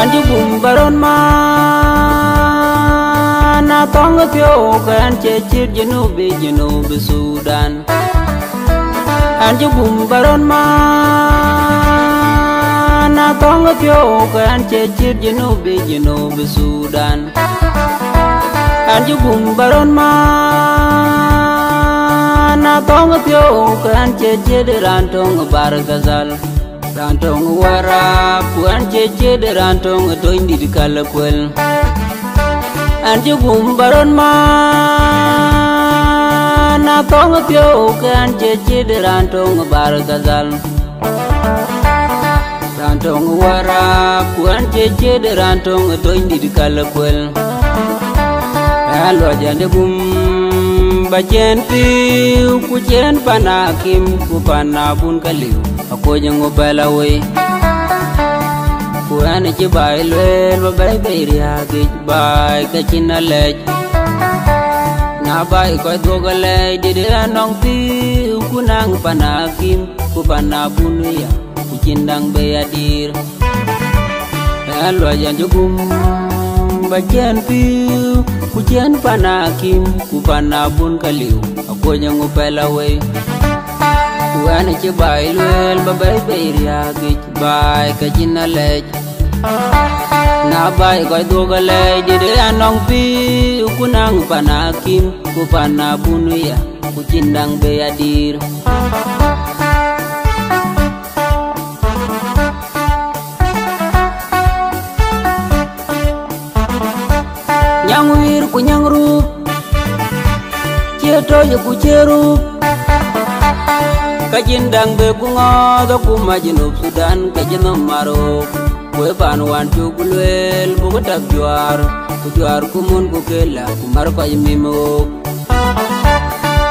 Anju bum baron ma na tonga pyo kan cecir jenubi Sudan. Anju bum baron ma na tonga pyo kan cecir jenubi Sudan. Anju bum baron ma na tonga pyo kan cecir rantong bar gazal. Rantong warap kuan cece de rantong toindi di kalakwel. Anju bum baron ma na tong pyo kan cece de rantong bar gazal. Rantong warap kuan cece de rantong toindi di kalakwel. Alo jande bum bajen piu kujen panakim ku panabun kaliu. Aku jangan balawai, ku ane cibai lel, babai beriagi, babai kecina lej, nabai kau dua lej, jadi anong piu ku nang panakim, ku panabun ya, ku cindang beyadir, lalu aja jugum, bagian piu, ku cian panakim, ku panabun kaliu, aku jangan balawai. Ane cibai luel babai beriagi bai kecina lej nabai kau dua lej jadi anong piu ku nang panakim ku panabun ya ku cindang beyadir. Nyang wir ku nyang rup ceto ya ku cerup kajindang be kungo do kumajinub Sudan kajinam marok kue panuan cugulwel buku tak juar kumun kukela kumar ko imimok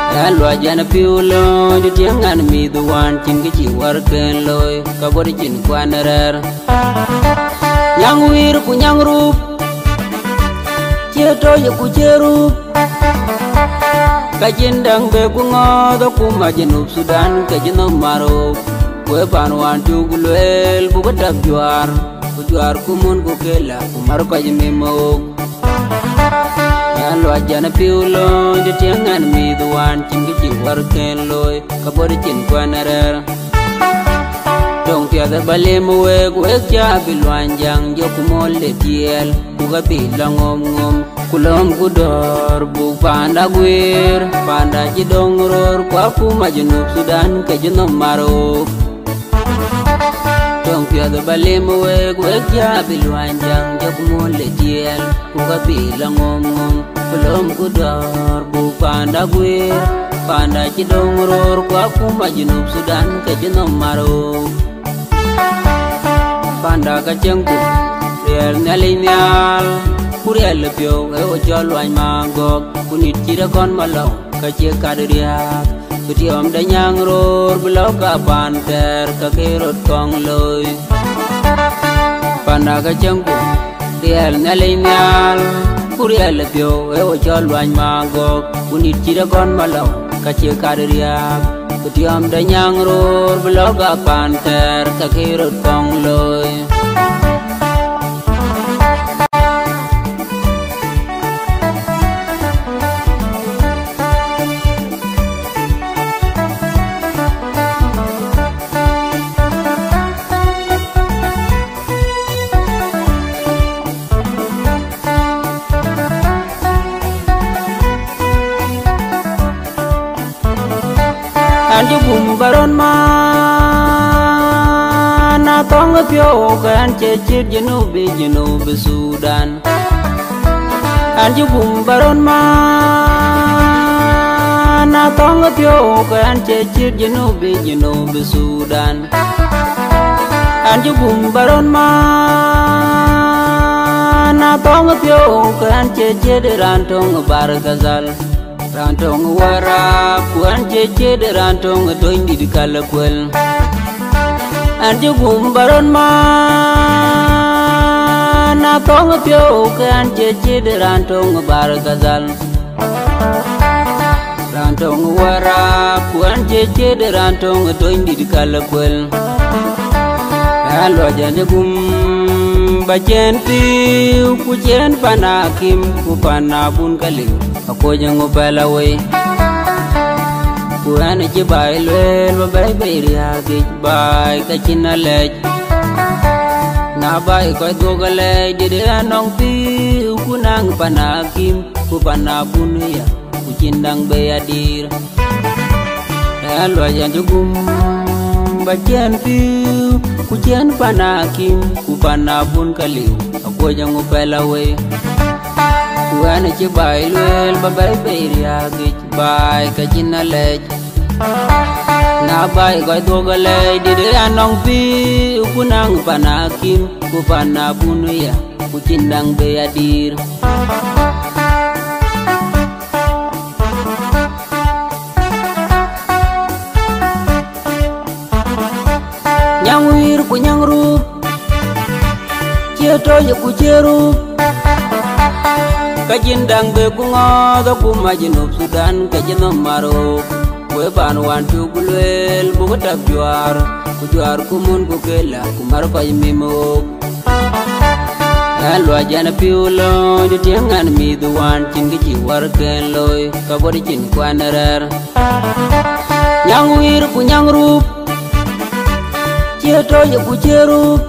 dan lo ajana piulo jutiangan miduan cingki ciwar kenloy kabori cin kuanerer yang wir kunyang rup ceto ya kucerup kajindang be kungo do kumajinub Sudan kajinam marok kue panuan cugulwel buku tak juar kumun kukela kumar ko imimok yan lo ajana piulo jutiangan miduan cingki ciwar kenloy kabori cin kuanerer dong tiada balemu wek ja bilwanjang jo kumole tiel kuga bilang ngom kulom kudor bu panda guir panda jidong ror kwaku majunub Sudan kajunum marok dong tiada balemu wek ja bilwanjang jo kumole tiel kuga bilang ngom kulom kudor bu panda guir panda jidong ror kwaku majunub Sudan kajunum marok panda kacengku riel nyalinyal kuriel pyo o jolo ay mangok kunit cira kon malo kacie kadriak kutiom danyang ror belau ka panter kakerot kong loy panda kacengku riel nyalinyal kuriel pyo o jolo ay mangok kunit cira kon malo kacie kadriak kutiom danyang ror belau ka panter kakerot kong loy. Anju bum baron ma na tonga pyo kan cecir jenubi Sudan. Anju bum baron ma na tonga pyo kan cecir jenubi Sudan. Anju bum baron ma na tonga pyo kan cecir rantong bar gazal. Rantong warap kuan cece de rantong toindi di kalakwel. Anju bum baron ma na tong pyo kan cece de rantong bar gazal. Rantong warap kuan cece de rantong toindi di kalakwel. Alo jande bum ba chen piu ku chen panakim ku panabun kaliu ako jango palawe ku ane je bai lel ba bai bai ria ge bai ka chinalej na bai ko to gale de anong piu ku nang panakim ku panabun ya ku cindang be adir lo yan jugum ba chen piu ku chen panakim ku panabun kaliu ako jango palawe ku ane je bai lel ba bai bai ria ge bai ka chinalej na bai ko to gale de anong piu ku nang panakim ku panabun ya ku cindang be adir nyang wir ku nyang rup cieto ya ku cerup kajindang be ku ngodo ku majinub Sudan kajinom maruk kue panuan cugulel buku tap juar ku juar kumun ku kela ku maruk mimuk lu aja na piulo di tiangan miduan cin gici warken loy kabodi cin kuanerer nyang wir ku nyang rup cieto ya ku cerup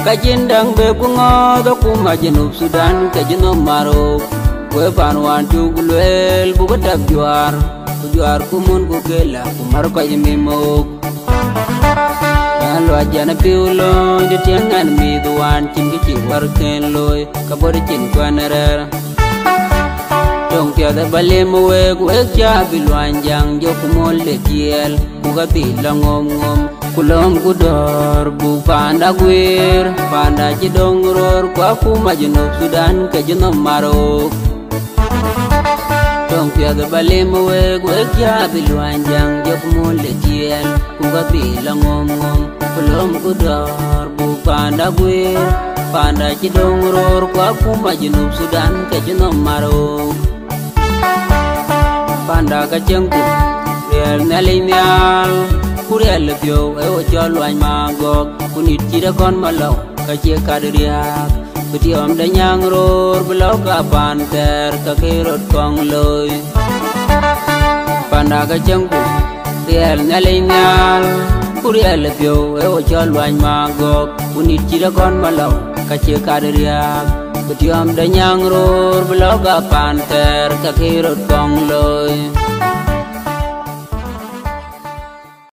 kajindang be ku ngodo ku majinub Sudan kajinom maruk kue panuan cugulel buku tap juar ku juar kumun ku kela ku maruk mimuk lu aja na piulo di tiangan miduan cin gici warken loy kabodi cin kuanerer tong tia da bale mowe ku ekja bilwanjang jo ku molle kiel ku ga bilangom ngom kulom ku dor bu panda gwir panda jidong ror ku aku majinub Sudan kajinom maruk tong tia da bale mowe ku ekja bilwanjang jo ku molle kiel ku ga bilangom ngom kulom ku dor bu panda gwir panda jidong ror ku aku majinub Sudan kajinom maruk panda kacengku riel nalinyal kuriel pio eo cholo an magok kunit chira kon malau kacie kadriak betiom da nyang ror belau ka panter ka kerot kong loy panda kacengku riel nalinyal kuriel pio eo cholo an magok kunit chira kon malau kacie kadriak betiom da nyang ror belau ka panter ka kerot kong loy